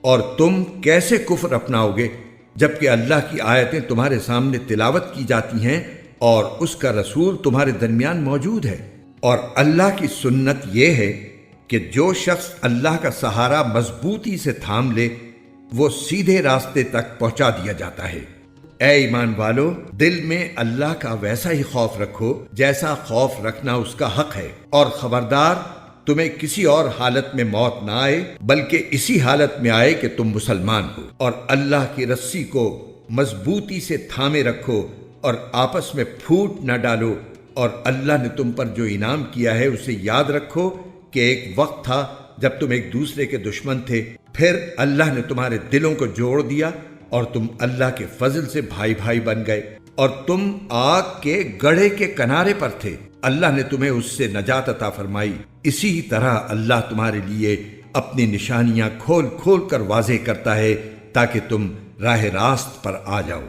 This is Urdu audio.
اور تم کیسے کفر اپناؤ گے جبکہ اللہ کی آیتیں تمہارے سامنے تلاوت کی جاتی ہیں اور اس کا رسول تمہارے درمیان موجود ہے؟ اور اللہ کی سنت یہ ہے کہ جو شخص اللہ کا سہارا مضبوطی سے تھام لے وہ سیدھے راستے تک پہنچا دیا جاتا ہے۔ اے ایمان والو، دل میں اللہ کا ویسا ہی خوف رکھو جیسا خوف رکھنا اس کا حق ہے، اور خبردار تمہیں کسی اور حالت میں موت نہ آئے بلکہ اسی حالت میں آئے کہ تم مسلمان ہو، اور اللہ کی رسی کو مضبوطی سے تھامے رکھو اور آپس میں پھوٹ نہ ڈالو، اور اللہ نے تم پر جو انعام کیا ہے اسے یاد رکھو کہ ایک وقت تھا جب تم ایک دوسرے کے دشمن تھے، پھر اللہ نے تمہارے دلوں کو جوڑ دیا اور تم اللہ کے فضل سے بھائی بھائی بن گئے، اور تم آگ کے گڑھے کے کنارے پر تھے، اللہ نے تمہیں اس سے نجات عطا فرمائی۔ اسی طرح اللہ تمہارے لیے اپنی نشانیاں کھول کھول کر واضح کرتا ہے تاکہ تم راہ راست پر آ جاؤ۔